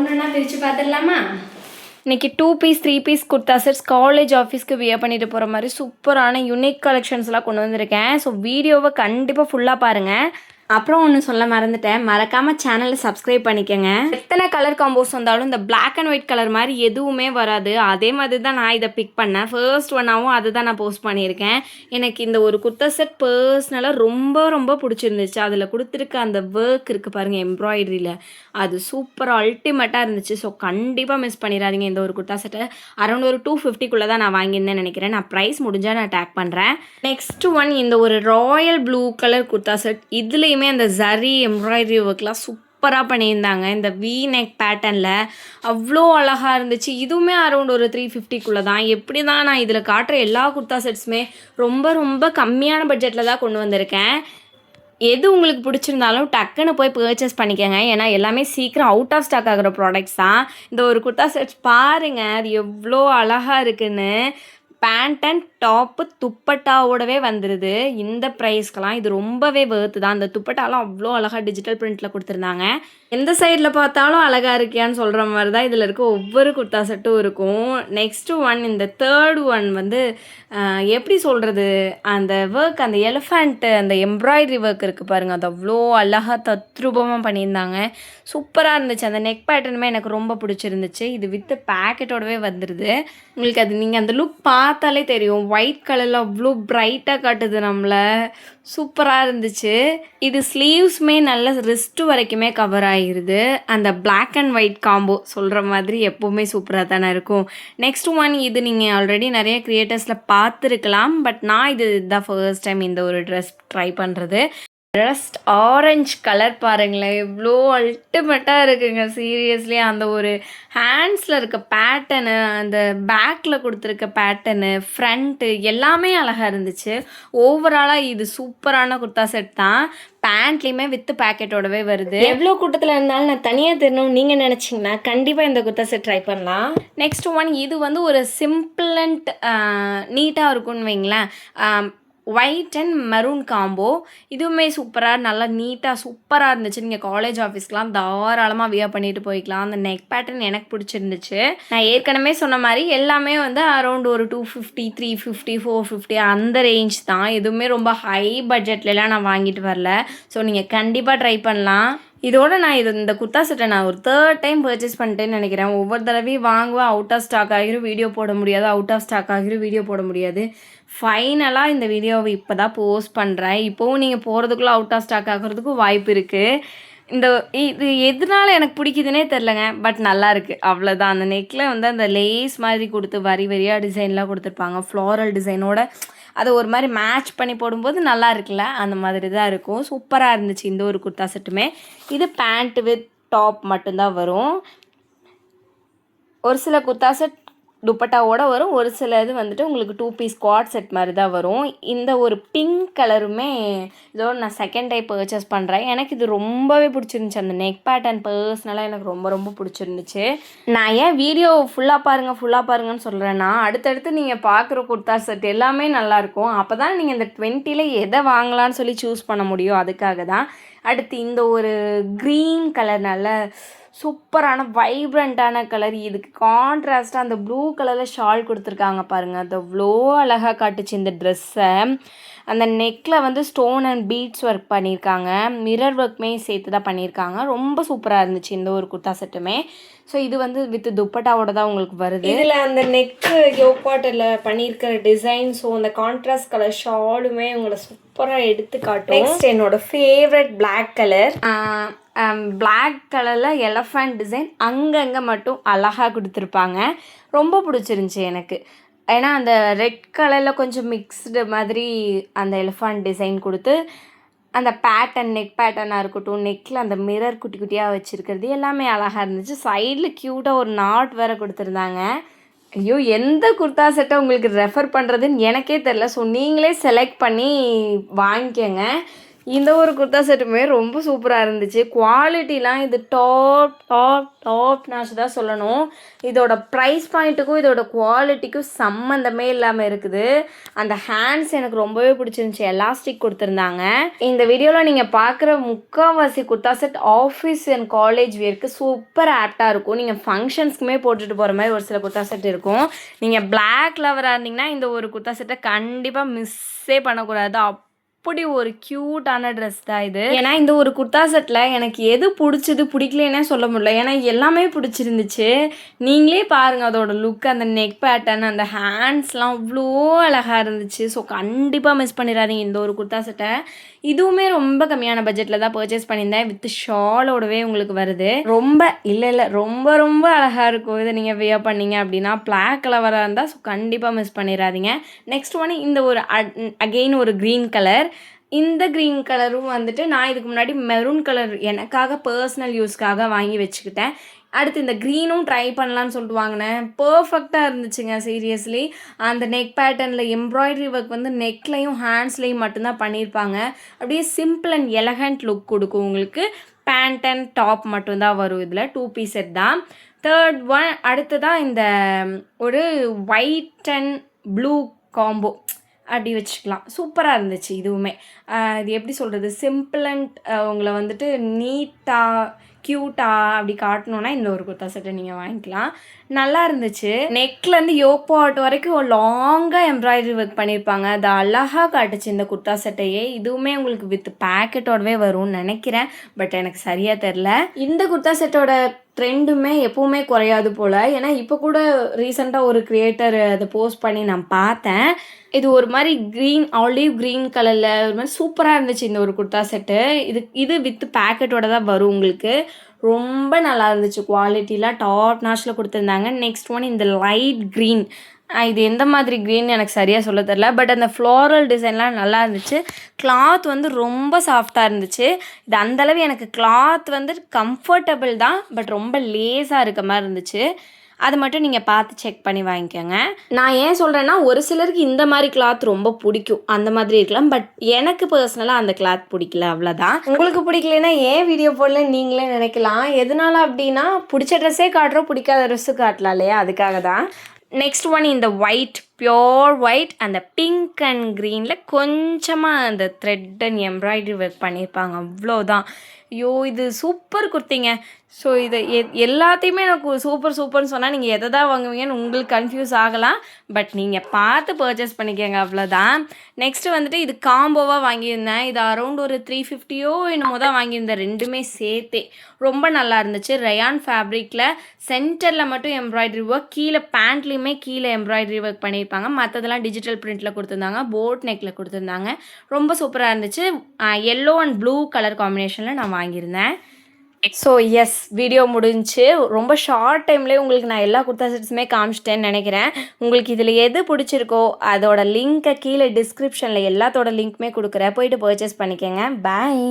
ஒன்றுனா பிரித்து பார்த்துடலாமா? இன்றைக்கி 2 piece 3 piece kurta sets college ஆஃபீஸ்க்கு வியர் பண்ணிட்டு போகிற மாதிரி சூப்பரான யூனிக் கலெக்ஷன்ஸ்லாம் கொண்டு வந்திருக்கேன். ஸோ வீடியோவை கண்டிப்பாக ஃபுல்லாக பாருங்கள். அப்புறம் ஒன்று சொல்ல மறந்துட்டேன், மறக்காமல் சேனலை சப்ஸ்கிரைப் பண்ணிக்கோங்க. எத்தனை கலர் காம்போஸ் வந்தாலும் இந்த பிளாக் அண்ட் ஒயிட் கலர் மாதிரி எதுவுமே வராது. அதே மாதிரி தான் நான் இதை பிக் பண்ணேன். ஃபர்ஸ்ட் ஒன்னாகவும் அது தான் நான் போஸ்ட் பண்ணியிருக்கேன். எனக்கு இந்த ஒரு குர்தா செட் பர்சனலாக ரொம்ப ரொம்ப பிடிச்சிருந்துச்சு. அதில் கொடுத்துருக்க அந்த ஒர்க் இருக்குது பாருங்கள், எம்ப்ராய்டரியில், அது சூப்பராக அல்டிமேட்டாக இருந்துச்சு. ஸோ கண்டிப்பாக மிஸ் பண்ணிடாதீங்க இந்த ஒரு குர்தா செட்டை. அரௌண்ட் ஒரு 250 தான் நான் வாங்கியிருந்தேன்னு நினைக்கிறேன். நான் ப்ரைஸ் முடிஞ்சால் நான் டேக் பண்ணுறேன். நெக்ஸ்ட் ஒன் இந்த ஒரு royal blue colour kurta set. இதுலேயுமே அந்த ஜரி எம்ப்ராய்டரி ஒர்க்லாம் சூப்பராக பண்ணியிருந்தாங்க. இந்த வி நெக் பேட்டர்னில் அவ்வளோ அழகாக இருந்துச்சு. இதுவுமே அரௌண்ட் ஒரு 350 தான். எப்படி தான் நான் இதில் காட்டுற எல்லா குர்தா செட்ஸுமே ரொம்ப ரொம்ப கம்மியான பட்ஜெட்டில் தான் கொண்டு வந்திருக்கேன். எது உங்களுக்கு பிடிச்சிருந்தாலும் டக்குன்னு போய் பர்ச்சேஸ் பண்ணிக்கோங்க. ஏன்னா எல்லாமே சீக்கிரம் அவுட் ஆஃப் ஸ்டாக் ஆகிற ப்ராடக்ட்ஸ் தான். இந்த ஒரு குர்தா செட்ஸ் பாருங்கள், அது எவ்வளோ அழகாக இருக்குன்னு. பேண்ட் அண்ட் டாப்பு துப்பட்டாவோடவே வந்துடுது. இந்த ப்ரைஸ்க்கெலாம் இது ரொம்பவே வேர்த்து தான். அந்த துப்பட்டாலாம் அவ்வளோ அழகாக டிஜிட்டல் பிரிண்டில் கொடுத்துருந்தாங்க. எந்த சைடில் பார்த்தாலும் அழகாக இருக்கியான்னு சொல்கிற மாதிரி தான் இதில் இருக்க ஒவ்வொரு குர்தா செட்டும் இருக்கும். நெக்ஸ்ட்டு ஒன் இந்த தேர்ட் ஒன் வந்து எப்படி சொல்கிறது, அந்த ஒர்க், அந்த எலிஃபண்ட் அந்த எம்ப்ராய்டரி ஒர்க் இருக்குது பாருங்கள், அது அவ்வளோ அழகாக தத்ரூபமாக பண்ணியிருந்தாங்க. சூப்பராக இருந்துச்சு. அந்த நெக் பேட்டர்னுமே எனக்கு ரொம்ப பிடிச்சிருந்துச்சு. இது வித் பேக்கெட்டோடவே வந்துடுது. உங்களுக்கு அது நீங்கள் அந்த லுக் பார்த்தாலே தெரியும். ஒயிட் கலரில் அவ்வளோ பிரைட்டாக காட்டுது நம்மளை. சூப்பராக இருந்துச்சு. இது ஸ்லீவ்ஸுமே நல்ல ரிஸ்ட்டு வரைக்குமே கவர் ஆகிருது. அந்த பிளாக் அண்ட் ஒயிட் காம்போ சொல்கிற மாதிரி எப்போவுமே சூப்பராக தானே இருக்கும். நெக்ஸ்ட் ஒன் இது நீங்கள் ஆல்ரெடி நிறைய க்ரியேட்டர்ஸில் பார்த்துருக்கலாம். பட் நான் இது தான் ஃபர்ஸ்ட் டைம் இந்த ஒரு ட்ரெஸ் ட்ரை பண்ணுறது. ஜஸ்ட் ஆரஞ்சு கலர் பாருங்களேன், எவ்வளோ அல்டிமேட்டாக இருக்குங்க. சீரியஸ்லி அந்த ஒரு ஹேண்ட்ஸில் இருக்க பேட்டர்னு, அந்த பேக்கில் கொடுத்துருக்க பேட்டர்னு, ஃப்ரண்ட்டு எல்லாமே அழகாக இருந்துச்சு. ஓவராலாக இது சூப்பரான குர்தா செட் தான். பேண்ட்லேயுமே வித் பேக்கெட்டோடவே வருது. எவ்வளோ கூட்டத்தில் இருந்தாலும் நான் தனியாக தெரியணும் நீங்கள் நினச்சிங்கன்னா கண்டிப்பாக இந்த குர்தா செட் ட்ரை பண்ணலாம். நெக்ஸ்ட் ஒன் இது வந்து ஒரு சிம்பிள் அண்ட் நீட்டாக இருக்கும்னு வைங்களேன். White and maroon combo. இதுவுமே சூப்பராக நல்லா நீட்டாக சூப்பராக இருந்துச்சு. நீங்கள் காலேஜ் ஆஃபீஸ்க்கெலாம் தாராளமாக வியர் பண்ணிட்டு போய்க்கலாம். அந்த நெக் பேட்டர்ன் எனக்கு பிடிச்சிருந்துச்சு. நான் ஏற்கனவே சொன்ன மாதிரி எல்லாமே வந்து அரௌண்ட் ஒரு 250, 350, 450 அந்த ரேஞ்ச் தான். எதுவுமே ரொம்ப ஹை பட்ஜெட்லலாம் நான் வாங்கிட்டு வரல. ஸோ நீங்கள் கண்டிப்பாக ட்ரை பண்ணலாம். இதோட நான் இந்த குர்தா செட்டை நான் ஒரு 3rd டைம் பர்ச்சேஸ் பண்ணிட்டேன்னு நினைக்கிறேன். ஒவ்வொரு தடவையும் வாங்குவேன், அவுட் ஆஃப் ஸ்டாக் ஆகிரும், வீடியோ போட முடியாது, அவுட் ஆஃப் ஸ்டாக் ஆகிரும், வீடியோ போட முடியாது. ஃபைனலாக இந்த வீடியோவை இப்போ தான் போஸ்ட் பண்ணுறேன். இப்போவும் நீங்கள் போகிறதுக்குள்ளே அவுட் ஆஃப் ஸ்டாக் ஆகிறதுக்கும் வாய்ப்பு இருக்குது. இது எதனால எனக்கு பிடிக்குதுன்னே தெரிலங்க. பட் நல்லா இருக்குது, அவ்வளோதான். அந்த நெக்கில் வந்து அந்த லேஸ் மாதிரி கொடுத்து வரி வரியாக டிசைன்லாம் கொடுத்துருப்பாங்க, ஃப்ளாரல் டிசைனோட. அதை ஒரு மாதிரி மேட்ச் பண்ணி போடும்போது நல்லா இருக்குல்ல, அந்த மாதிரி தான் இருக்கும். சூப்பராக இருந்துச்சு இந்த ஒரு குர்தா செட்டுமே. இது பேண்ட் வித் டாப் மட்டும்தான் வரும். ஒரு சில குர்தா செட் துப்பட்டாவோட வரும், ஒரு சில இது வந்துட்டு உங்களுக்கு 2 பீஸ் ஸ்குவாட் செட் மாதிரி தான் வரும். இந்த ஒரு பிங்க் கலருமே இதோட நான் 2nd டைம் பர்ச்சேஸ் பண்ணுறேன். எனக்கு இது ரொம்பவே பிடிச்சிருந்துச்சு. அந்த நெக் பேட்டர்ன் பர்சனலாக எனக்கு ரொம்ப ரொம்ப பிடிச்சிருந்துச்சு. நான் ஏன் வீடியோ ஃபுல்லாக பாருங்கன்னு சொல்கிறேன்னா, அடுத்தடுத்து நீங்கள் பார்க்குற குர்தா செட் எல்லாமே நல்லாயிருக்கும். அப்போ தான் நீங்கள் இந்த 20ல் எதை வாங்கலான்னு சொல்லி சூஸ் பண்ண முடியும். அதுக்காக தான். அடுத்து இந்த ஒரு க்ரீன் கலர் நல்ல சூப்பரான வைப்ரண்ட்டான கலர். இதுக்கு கான்ட்ராஸ்ட்டாக அந்த ப்ளூ கலரில் ஷால் கொடுத்துருக்காங்க பாருங்கள், அது அவ்வளோ அழகாக காட்டுச்சு இந்த ட்ரெஸ்ஸை. அந்த நெக்கில் வந்து ஸ்டோன் அண்ட் பீட்ஸ் ஒர்க் பண்ணியிருக்காங்க, மிரர் ஒர்க்குமே சேர்த்து தான் பண்ணியிருக்காங்க. ரொம்ப சூப்பராக இருந்துச்சு இந்த ஒரு குர்தா செட்டுமே. ஸோ இது வந்து வித் துப்பட்டாவோட தான் உங்களுக்கு வருது. இதில் அந்த நெக்கு யோப்பாட்டில் பண்ணியிருக்கிற டிசைன், ஸோ அந்த கான்ட்ராஸ்ட் கலர் ஷாலுமே உங்களை சூப்பராக எடுத்து காட்டும். நெக்ஸ்ட் என்னோட ஃபேவரட் பிளாக் கலர். பிளாக் கலரில் எலஃபண்ட் டிசைன் அங்கங்கே மட்டும் அழகாக கொடுத்துருப்பாங்க. ரொம்ப பிடிச்சிருந்துச்சி எனக்கு. ஏன்னா அந்த ரெட் கலரில் கொஞ்சம் மிக்ஸ்டு மாதிரி அந்த எலிஃபண்ட் டிசைன் கொடுத்து, அந்த பேட்டர்ன் நெக் பேட்டர்னாக இருக்கட்டும், நெக்கில் அந்த மிரர் குட்டி குட்டியாக வச்சுருக்கிறது எல்லாமே அழகாக இருந்துச்சு. சைடில் க்யூட்டாக ஒரு நாட் வேறு கொடுத்துருந்தாங்க. ஐயோ, எந்த குர்தா செட்டை உங்களுக்கு ரெஃபர் பண்ணுறதுன்னு எனக்கே தெரில. ஸோ நீங்களே செலக்ட் பண்ணி வாங்கிக்கோங்க. இந்த ஒரு குர்தா செட்டுமே ரொம்ப சூப்பராக இருந்துச்சு. குவாலிட்டிலாம் இது டாப் நாச் தான் சொல்லணும். இதோட ப்ரைஸ் பாயிண்ட்டுக்கும் இதோட குவாலிட்டிக்கும் சம்மந்தமே இல்லாமல் இருக்குது. அந்த ஹேண்ட்ஸ் எனக்கு ரொம்பவே பிடிச்சிருந்துச்சி. எலாஸ்டிக் கொடுத்துருந்தாங்க. இந்த வீடியோவில் நீங்கள் பார்க்குற முக்கால்வாசி kurta set office and college வியருக்கு சூப்பர் ஆப்டாக இருக்கும். நீங்கள் ஃபங்க்ஷன்ஸ்க்குமே போட்டுட்டு போகிற மாதிரி ஒரு சில குர்தா செட் இருக்கும். நீங்கள் பிளாக் லவராக இருந்தீங்கன்னா இந்த ஒரு குர்தா செட்டை கண்டிப்பாக மிஸ்ஸே பண்ணக்கூடாது. அப்படி ஒரு க்யூட்டான ட்ரெஸ் தான் இது. ஏன்னா இந்த ஒரு குர்தா செட்டில் எனக்கு எது பிடிச்சது பிடிக்கலன்னே சொல்ல முடியல. ஏன்னா எல்லாமே பிடிச்சிருந்துச்சு. நீங்களே பாருங்கள் அதோட லுக், அந்த நெக் பேட்டர்ன், அந்த ஹேண்ட்ஸ்லாம் அவ்வளோ அழகாக இருந்துச்சு. ஸோ கண்டிப்பாக மிஸ் பண்ணிடாதீங்க இந்த ஒரு குர்தா செட்டை. இதுவுமே ரொம்ப கம்மியான பட்ஜெட்டில் தான் பர்ச்சேஸ் பண்ணியிருந்தேன். வித் ஷாலோடவே உங்களுக்கு வருது. ரொம்ப ரொம்ப அழகாக இருக்கும். இதை நீங்கள் வியர் பண்ணீங்க அப்படின்னா பிளாக் கலராக இருந்தால் ஸோ கண்டிப்பாக மிஸ் பண்ணிடாதீங்க. நெக்ஸ்ட் ஒன்று இந்த ஒரு அகெயின் ஒரு க்ரீன் கலர். இந்த க்ரீன் கலரும் வந்துட்டு நான் இதுக்கு முன்னாடி மெரூன் கலர் எனக்காக பர்சனல் யூஸ்க்காக வாங்கி வச்சுக்கிட்டேன். அடுத்து இந்த க்ரீனும் ட்ரை பண்ணலான்னு சொல்லிட்டு வாங்கினேன். பர்ஃபெக்டாக இருந்துச்சுங்க சீரியஸ்லி. அந்த நெக் பேட்டர்னில் எம்ப்ராய்டரி ஒர்க் வந்து நெக்லையும் ஹேண்ட்ஸ்லேயும் மட்டும்தான் பண்ணியிருப்பாங்க. அப்படியே சிம்பிள் அண்ட் எலகண்ட் லுக் கொடுக்கும் உங்களுக்கு. பேண்ட் அண்ட் டாப் மட்டும்தான் வரும். இதில் 2 பீஸ் செட் தான். தேர்ட் ஒன் அடுத்ததாக இந்த ஒரு ஒயிட் அண்ட் ப்ளூ காம்போ அப்படி வச்சுக்கலாம். சூப்பராக இருந்துச்சு இதுவுமே. இது எப்படி சொல்கிறது, சிம்பிள் அண்ட் உங்களை வந்துட்டு நீட்டாக க்யூட்டாக அப்படி காட்டணுன்னா இந்த ஒரு குர்தா செட்டை நீங்கள் வாங்கிக்கலாம். நல்லா இருந்துச்சு. நெக்லேருந்து யோக் பார்ட் வரைக்கும் லாங்காக எம்ப்ராய்டரி ஒர்க் பண்ணியிருப்பாங்க. அது அழகாக காட்டுச்சு இந்த குர்தா செட்டையே. இதுவுமே உங்களுக்கு வித் பேக்கெட்டோடவே வரும்னு நினைக்கிறேன். பட் எனக்கு சரியாக தெரில. இந்த குர்தா செட்டோட ட்ரெண்டுமே எப்போவுமே குறையாது போல். ஏன்னா இப்போ கூட ரீசெண்டாக ஒரு க்ரியேட்டர் அதை போஸ்ட் பண்ணி நான் பார்த்தேன். இது ஒரு மாதிரி க்ரீன் ஆலிவ் க்ரீன் கலரில் ஒரு மாதிரி சூப்பராக இருந்துச்சு இந்த ஒரு குர்தா செட்டு. இது வித் பேக்கெட்டோட தான் வரும் உங்களுக்கு. ரொம்ப நல்லா இருந்துச்சு. குவாலிட்டிலாம் டாப் நாச்சில் கொடுத்துருந்தாங்க. நெக்ஸ்ட் ஒன் இந்த லைட் க்ரீன். இது எந்த மாதிரி க்ரீன் எனக்கு சரியாக சொல்ல தெரில. பட் அந்த ஃப்ளோரல் டிசைன்லாம் நல்லா இருந்துச்சு. கிளாத் வந்து ரொம்ப சாஃப்டாக இருந்துச்சு. இது அந்தளவு எனக்கு கிளாத் வந்து கம்ஃபர்டபுள் தான். பட் ரொம்ப லேஸாக இருக்க மாதிரி இருந்துச்சு. அது மட்டும் நீங்கள் பார்த்து செக் பண்ணி வாங்கிக்கோங்க. நான் ஏன் சொல்கிறேன்னா ஒரு சிலருக்கு இந்த மாதிரி கிளாத் ரொம்ப பிடிக்கும், அந்த மாதிரி இருக்கலாம். பட் எனக்கு பர்சனலாக அந்த கிளாத் பிடிக்கல, அவ்வளோதான். உங்களுக்கு பிடிக்கலன்னா ஏன் வீடியோ போடல நீங்களே நினைக்கலாம். எதனால அப்படின்னா பிடிச்ச ட்ரெஸ்ஸே காட்டுறோம், பிடிக்காத ட்ரெஸ்ஸு காட்டலாம் இல்லையா, அதுக்காக தான். நெக்ஸ்ட் ஒன் இந்த ஒயிட், பியோர் ஒயிட், அந்த பிங்க் அண்ட் க்ரீனில் கொஞ்சமாக அந்த த்ரெட் அண்ட் எம்ப்ராய்டரி ஒர்க் பண்ணியிருப்பாங்க, அவ்வளோதான். ஐயோ இது சூப்பர் குர்த்திங்க. ஸோ இதை எல்லாத்தையுமே எனக்கு சூப்பர்னு சொன்னால் நீங்கள் எதை தான் வாங்குவீங்கன்னு உங்களுக்கு கன்ஃபியூஸ் ஆகலாம். பட் நீங்கள் பார்த்து பர்ச்சேஸ் பண்ணிக்கோங்க, அவ்வளோதான். நெக்ஸ்ட்டு வந்துட்டு இது காம்போவாக வாங்கியிருந்தேன். இது அரௌண்ட் ஒரு 350 என்னமோ தான் வாங்கியிருந்தேன், ரெண்டுமே சேர்த்தே. ரொம்ப நல்லா இருந்துச்சு. ரயான் ஃபேப்ரிக்கில் சென்டரில் மட்டும் எம்ப்ராய்டரி ஒர்க், கீழே பேண்ட்லேயுமே கீழே எம்ப்ராய்டரி ஒர்க் பண்ணியிருப்பாங்க. மற்றதெல்லாம் டிஜிட்டல் பிரிண்டில் கொடுத்துருந்தாங்க, போட் நெக்கில் கொடுத்துருந்தாங்க. ரொம்ப சூப்பராக இருந்துச்சு. எல்லோ அண்ட் ப்ளூ கலர் காம்பினேஷனில் நான் வாங்கியிருந்தேன். ஸோ எஸ், வீடியோ முடிஞ்சு. ரொம்ப ஷார்ட் டைம்லேயே உங்களுக்கு நான் எல்லா குர்தா செட்ஸுமே காமிச்சிட்டேன்னு நினைக்கிறேன். உங்களுக்கு இதில் எது பிடிச்சிருக்கோ அதோட லிங்க்கை கீழே டிஸ்கிரிப்ஷனில் எல்லாத்தோட லிங்க்குமே கொடுக்குறேன், போயிட்டு பர்ச்சேஸ் பண்ணிக்கோங்க. பாய்.